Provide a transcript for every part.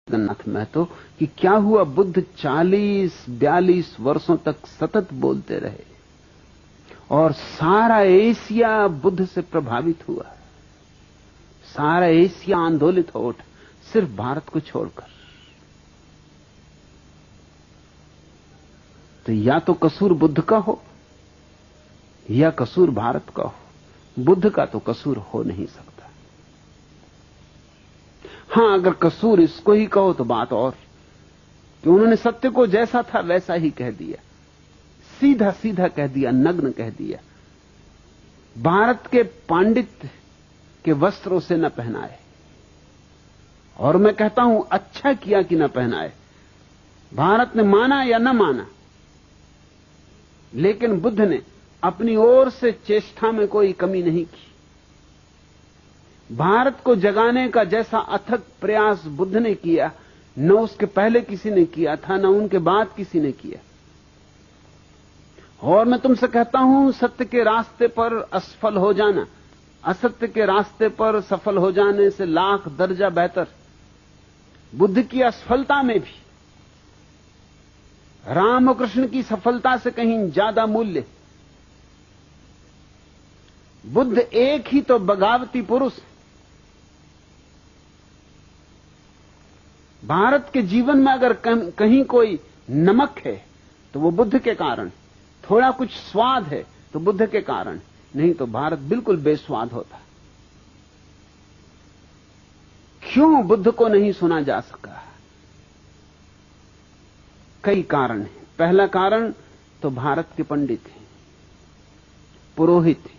जगन्नाथ महतो कि क्या हुआ, बुद्ध 40-42 वर्षों तक सतत बोलते रहे और सारा एशिया बुद्ध से प्रभावित हुआ, सारा एशिया आंदोलित हो उठा, सिर्फ भारत को छोड़कर। तो या तो कसूर बुद्ध का हो या कसूर भारत का हो, बुद्ध का तो कसूर हो नहीं सकता। हां, अगर कसूर इसको ही कहो तो बात और कि उन्होंने सत्य को जैसा था वैसा ही कह दिया, सीधा सीधा कह दिया, नग्न कह दिया। भारत के पांडित्य के वस्त्रों से न पहनाए, और मैं कहता हूं अच्छा किया कि न पहनाए। भारत ने माना या न माना, लेकिन बुद्ध ने अपनी ओर से चेष्टा में कोई कमी नहीं की। भारत को जगाने का जैसा अथक प्रयास बुद्ध ने किया, न उसके पहले किसी ने किया था, न उनके बाद किसी ने किया। और मैं तुमसे कहता हूं, सत्य के रास्ते पर असफल हो जाना असत्य के रास्ते पर सफल हो जाने से लाख दर्जा बेहतर। बुद्ध की असफलता में भी रामकृष्ण की सफलता से कहीं ज्यादा मूल्य। बुद्ध एक ही तो बगावती पुरुष। भारत के जीवन में अगर कहीं कोई नमक है तो वो बुद्ध के कारण, थोड़ा कुछ स्वाद है तो बुद्ध के कारण, नहीं तो भारत बिल्कुल बेस्वाद होता। क्यों बुद्ध को नहीं सुना जा सका? कई कारण हैं। पहला कारण तो भारत के पंडित हैं, पुरोहित हैं।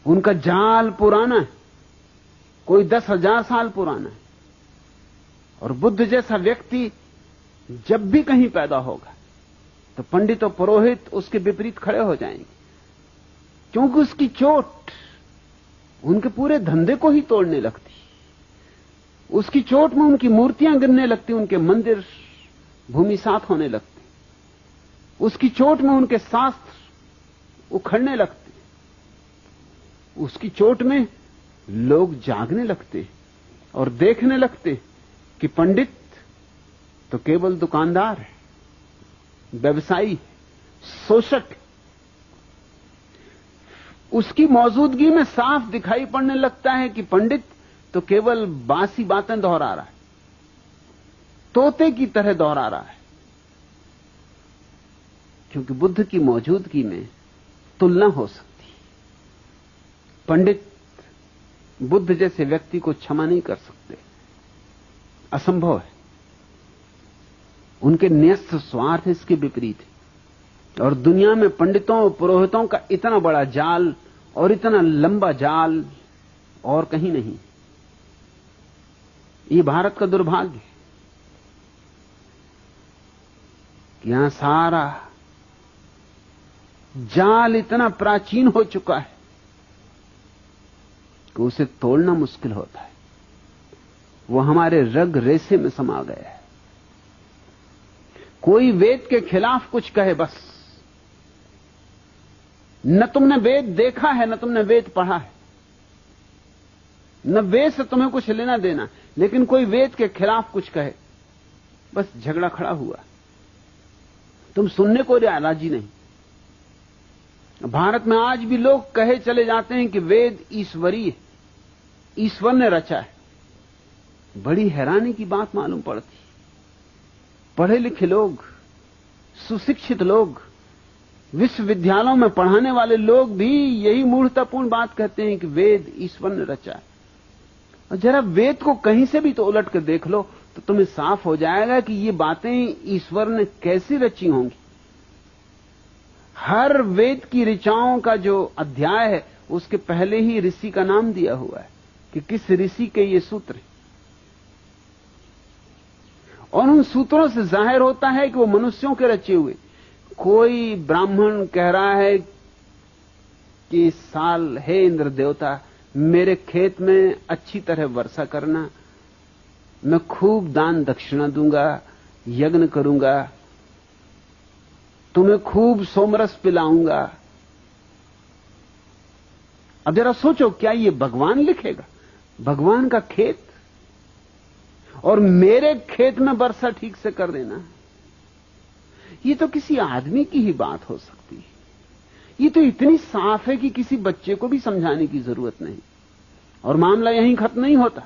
उनका जाल पुराना है, कोई 10,000 साल पुराना है। और बुद्ध जैसा व्यक्ति जब भी कहीं पैदा होगा तो पंडित और पुरोहित उसके विपरीत खड़े हो जाएंगे, क्योंकि उसकी चोट उनके पूरे धंधे को ही तोड़ने लगती। उसकी चोट में उनकी मूर्तियां गिरने लगती, उनके मंदिर भूमिसात होने लगते, उसकी चोट में उनके शास्त्र उखड़ने लगते, उसकी चोट में लोग जागने लगते और देखने लगते कि पंडित तो केवल दुकानदार है, व्यवसायी, शोषक। उसकी मौजूदगी में साफ दिखाई पड़ने लगता है कि पंडित तो केवल बासी बातें दोहरा रहा है, तोते की तरह दोहरा रहा है। क्योंकि बुद्ध की मौजूदगी में तुलना हो सकती। पंडित बुद्ध जैसे व्यक्ति को क्षमा नहीं कर सकते, असंभव है। उनके न्यस्त स्वार्थ इसके विपरीत है। और दुनिया में पंडितों और पुरोहितों का इतना बड़ा जाल और इतना लंबा जाल और कहीं नहीं। ये भारत का दुर्भाग्य है कि यहां सारा जाल इतना प्राचीन हो चुका है कि उसे तोड़ना मुश्किल होता है। वो हमारे रग रेशे में समा गया है। कोई वेद के खिलाफ कुछ कहे, बस न तुमने वेद देखा है, न तुमने वेद पढ़ा है, न वेद से तुम्हें कुछ लेना देना, लेकिन कोई वेद के खिलाफ कुछ कहे, बस झगड़ा खड़ा हुआ। तुम सुनने को राजी नहीं। भारत में आज भी लोग कहे चले जाते हैं कि वेद ईश्वरीय, ईश्वर ने रचा है। बड़ी हैरानी की बात मालूम पड़ती। पढ़े लिखे लोग, सुशिक्षित लोग, विश्वविद्यालयों में पढ़ाने वाले लोग भी यही मूर्खतापूर्ण बात कहते हैं कि वेद ईश्वर ने रचा है। और जरा वेद को कहीं से भी तो उलट कर देख लो तो तुम्हें साफ हो जाएगा कि ये बातें ईश्वर ने कैसी रची होंगी। हर वेद की ऋचाओं का जो अध्याय है उसके पहले ही ऋषि का नाम दिया हुआ है कि किस ऋषि के ये सूत्र हैं। और उन सूत्रों से जाहिर होता है कि वो मनुष्यों के रचे हुए। कोई ब्राह्मण कह रहा है कि इस साल हे इंद्र देवता मेरे खेत में अच्छी तरह वर्षा करना, मैं खूब दान दक्षिणा दूंगा, यज्ञ करूंगा, तुम्हें खूब सोमरस पिलाऊंगा। अब जरा सोचो, क्या ये भगवान लिखेगा? भगवान का खेत और मेरे खेत में वर्षा ठीक से कर देना, ये तो किसी आदमी की ही बात हो सकती है। ये तो इतनी साफ है कि किसी बच्चे को भी समझाने की जरूरत नहीं। और मामला यहीं खत्म नहीं होता।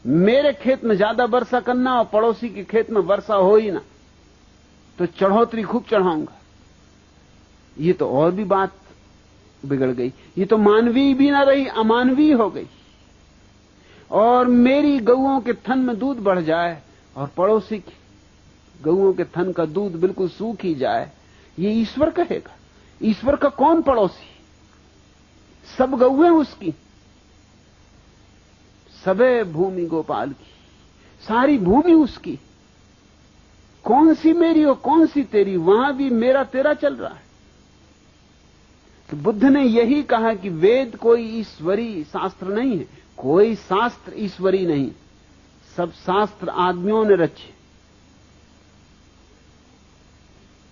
मेरे खेत में ज्यादा वर्षा करना और पड़ोसी के खेत में वर्षा हो ही ना, तो चढ़ोतरी खूब चढ़ाऊंगा। ये तो और भी बात बिगड़ गई। ये तो मानवीय भी ना रही, अमानवीय हो गई। और मेरी गऊओं के थन में दूध बढ़ जाए और पड़ोसी की गऊओं के थन का दूध बिल्कुल सूख ही जाए, ये ईश्वर कहेगा? ईश्वर का कौन पड़ोसी? सब गऊएं उसकी, सबे भूमि गोपाल की, सारी भूमि उसकी। कौन सी मेरी और कौन सी तेरी? वहां भी मेरा तेरा चल रहा है। तो बुद्ध ने यही कहा कि वेद कोई ईश्वरी शास्त्र नहीं है, कोई शास्त्र ईश्वरी नहीं, सब शास्त्र आदमियों ने रचे।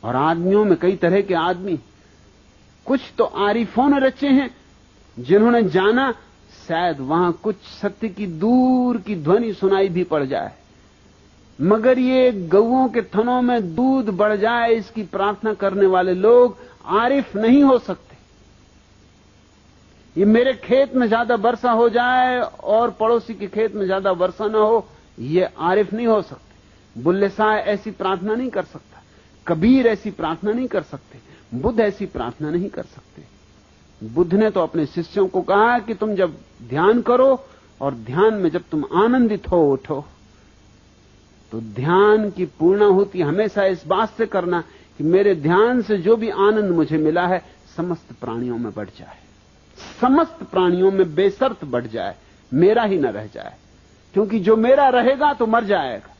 और आदमियों में कई तरह के आदमी, कुछ तो आरिफों ने रचे हैं, जिन्होंने जाना शायद वहां कुछ सत्य की दूर की ध्वनि सुनाई भी पड़ जाए, मगर ये गऊओं के थनों में दूध बढ़ जाए इसकी प्रार्थना करने वाले लोग आरिफ नहीं हो सकते। ये मेरे खेत में ज्यादा वर्षा हो जाए और पड़ोसी के खेत में ज्यादा वर्षा ना हो, ये आरिफ नहीं हो सकते। बुल्ले शाह ऐसी प्रार्थना नहीं कर सकता, कबीर ऐसी प्रार्थना नहीं कर सकते, बुद्ध ऐसी प्रार्थना नहीं कर सकते। बुद्ध ने तो अपने शिष्यों को कहा कि तुम जब ध्यान करो और ध्यान में जब तुम आनंदित हो उठो, तो ध्यान की पूर्णाहुति हमेशा इस बात से करना कि मेरे ध्यान से जो भी आनंद मुझे मिला है समस्त प्राणियों में बढ़ जाए, समस्त प्राणियों में बेशर्त बढ़ जाए, मेरा ही न रह जाए। क्योंकि जो मेरा रहेगा तो मर जाएगा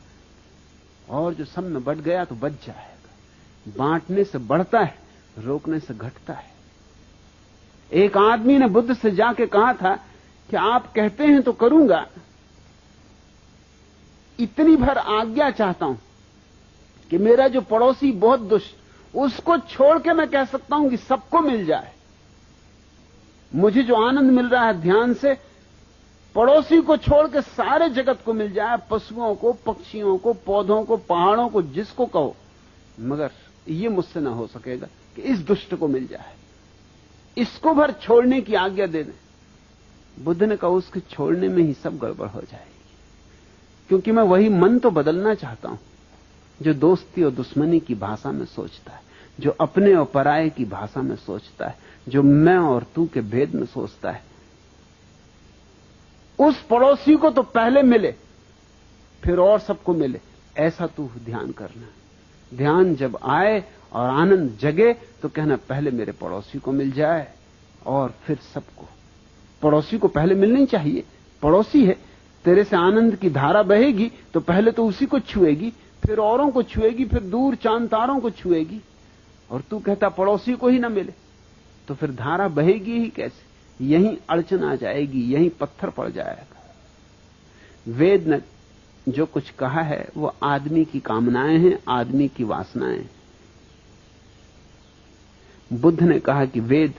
और जो सब में बढ़ गया तो बच जाएगा। बांटने से बढ़ता है, रोकने से घटता है। एक आदमी ने बुद्ध से जाके कहा था कि आप कहते हैं तो करूंगा, इतनी भर आज्ञा चाहता हूं कि मेरा जो पड़ोसी बहुत दुष्ट, उसको छोड़ के मैं कह सकता हूं कि सबको मिल जाए। मुझे जो आनंद मिल रहा है ध्यान से, पड़ोसी को छोड़ के सारे जगत को मिल जाए, पशुओं को, पक्षियों को, पौधों को, पहाड़ों को, जिसको कहो, मगर ये मुझसे ना हो सकेगा कि इस दुष्ट को मिल जाए, इसको भर छोड़ने की आज्ञा दे दें। बुद्ध ने कहा उसके छोड़ने में ही सब गड़बड़ हो जाएगी, क्योंकि मैं वही मन तो बदलना चाहता हूं जो दोस्ती और दुश्मनी की भाषा में सोचता है, जो अपने और पराये की भाषा में सोचता है, जो मैं और तू के भेद में सोचता है। उस पड़ोसी को तो पहले मिले फिर और सबको मिले, ऐसा तू ध्यान करना। ध्यान जब आए और आनंद जगे तो कहना पहले मेरे पड़ोसी को मिल जाए और फिर सबको। पड़ोसी को पहले मिलनी चाहिए, पड़ोसी है, तेरे से आनंद की धारा बहेगी तो पहले तो उसी को छुएगी, फिर औरों को छुएगी, फिर दूर चांद तारों को छुएगी। और तू कहता पड़ोसी को ही ना मिले, तो फिर धारा बहेगी ही कैसे? यहीं अड़चन आ जाएगी, यहीं पत्थर पड़ जाएगा। वेद ने जो कुछ कहा है वो आदमी की कामनाएं हैं, आदमी की वासनाएं हैं। बुद्ध ने कहा कि वेद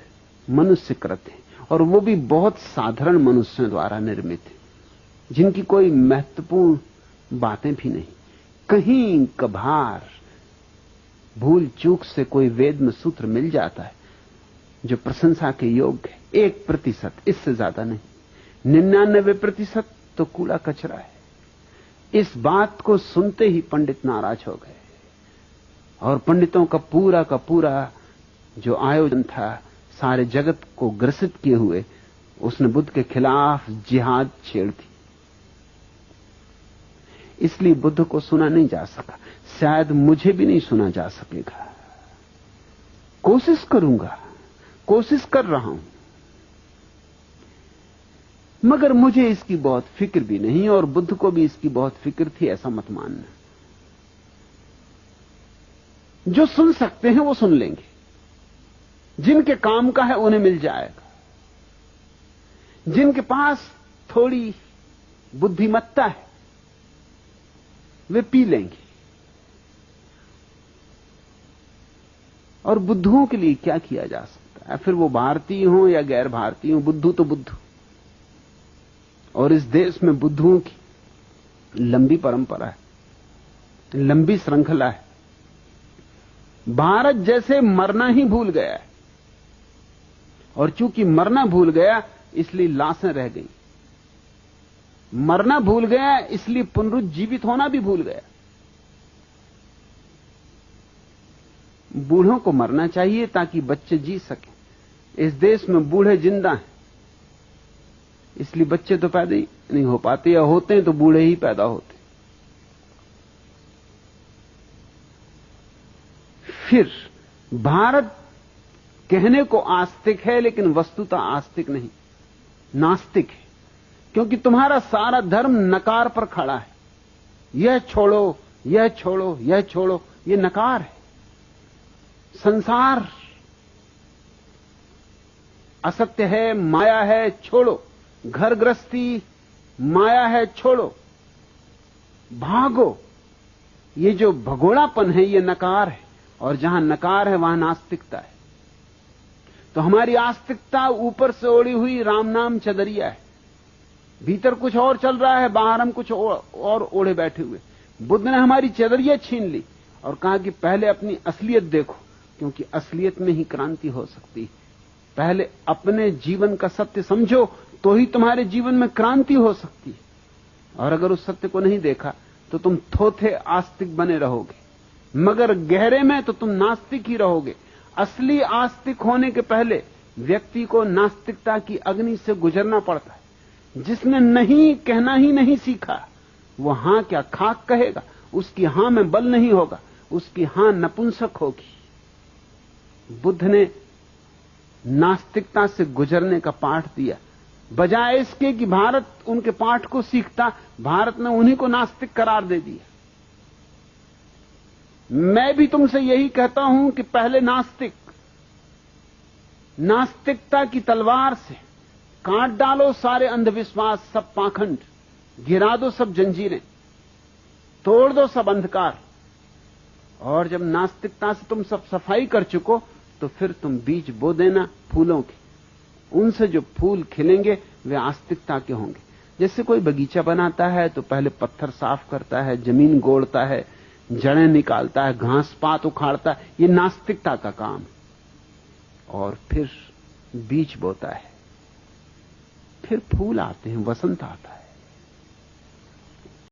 मनुष्यकृत है और वो भी बहुत साधारण मनुष्यों द्वारा निर्मित है, जिनकी कोई महत्वपूर्ण बातें भी नहीं। कहीं कभार भूल चूक से कोई वेद में सूत्र मिल जाता है जो प्रशंसा के योग्य है, 1%, इससे ज्यादा नहीं। 99% तो कूड़ा कचरा है। इस बात को सुनते ही पंडित नाराज हो गए और पंडितों का पूरा जो आयोजन था सारे जगत को ग्रसित किए हुए, उसने बुद्ध के खिलाफ जिहाद छेड़ दी। इसलिए बुद्ध को सुना नहीं जा सका, शायद मुझे भी नहीं सुना जा सकेगा। कोशिश करूंगा, कोशिश कर रहा हूं, मगर मुझे इसकी बहुत फिक्र भी नहीं और बुद्ध को भी इसकी बहुत फिक्र थी, ऐसा मत मानना। जो सुन सकते हैं वो सुन लेंगे, जिनके काम का है उन्हें मिल जाएगा, जिनके पास थोड़ी बुद्धिमत्ता है वे पी लेंगे। और बुद्धुओं के लिए क्या किया जा सकता है? फिर वो भारतीय हो या गैर भारतीय हो, बुद्धू तो बुद्धू। और इस देश में बुद्धुओं की लंबी परंपरा है, लंबी श्रृंखला है। भारत जैसे मरना ही भूल गया है, और चूंकि मरना भूल गया इसलिए लाशें रह गई। मरना भूल गया इसलिए पुनरुज्जीवित होना भी भूल गया। बूढ़ों को मरना चाहिए ताकि बच्चे जी सकें। इस देश में बूढ़े जिंदा हैं, इसलिए बच्चे तो पैदा ही नहीं हो पाते, या होते हैं तो बूढ़े ही पैदा होते। फिर भारत कहने को आस्तिक है, लेकिन वस्तुतः आस्तिक नहीं, नास्तिक है। क्योंकि तुम्हारा सारा धर्म नकार पर खड़ा है। यह छोड़ो, यह छोड़ो, यह छोड़ो, यह नकार है। संसार असत्य है, माया है, छोड़ो। घर गृहस्थी माया है, छोड़ो, भागो। ये जो भगोड़ापन है ये नकार है, और जहां नकार है वहां नास्तिकता है। तो हमारी आस्तिकता ऊपर से ओढ़ी हुई राम नाम चदरिया है, भीतर कुछ और चल रहा है, बाहर हम कुछ और ओढ़े बैठे हुए। बुद्ध ने हमारी चदरिया छीन ली और कहा कि पहले अपनी असलियत देखो, क्योंकि असलियत में ही क्रांति हो सकती है। पहले अपने जीवन का सत्य समझो, तो ही तुम्हारे जीवन में क्रांति हो सकती है। और अगर उस सत्य को नहीं देखा तो तुम थोथे आस्तिक बने रहोगे, मगर गहरे में तो तुम नास्तिक ही रहोगे। असली आस्तिक होने के पहले व्यक्ति को नास्तिकता की अग्नि से गुजरना पड़ता है। जिसने नहीं कहना ही नहीं सीखा, वो हां क्या खाक कहेगा। उसकी हां में बल नहीं होगा, उसकी हां नपुंसक होगी। बुद्ध ने नास्तिकता से गुजरने का पाठ दिया, बजाय इसके कि भारत उनके पाठ को सीखता, भारत ने उन्हीं को नास्तिक करार दे दिया। मैं भी तुमसे यही कहता हूं कि पहले नास्तिकता की तलवार से काट डालो सारे अंधविश्वास, सब पाखंड, गिरा दो सब जंजीरें, तोड़ दो सब अंधकार। और जब नास्तिकता से तुम सब सफाई कर चुको तो फिर तुम बीज बो देना फूलों के। उनसे जो फूल खिलेंगे वे आस्तिकता के होंगे। जैसे कोई बगीचा बनाता है तो पहले पत्थर साफ करता है, जमीन गोड़ता है, जड़ें निकालता है, घास पात उखाड़ता है, ये नास्तिकता का काम है। और फिर बीज बोता है, फिर फूल आते हैं, वसंत आता है।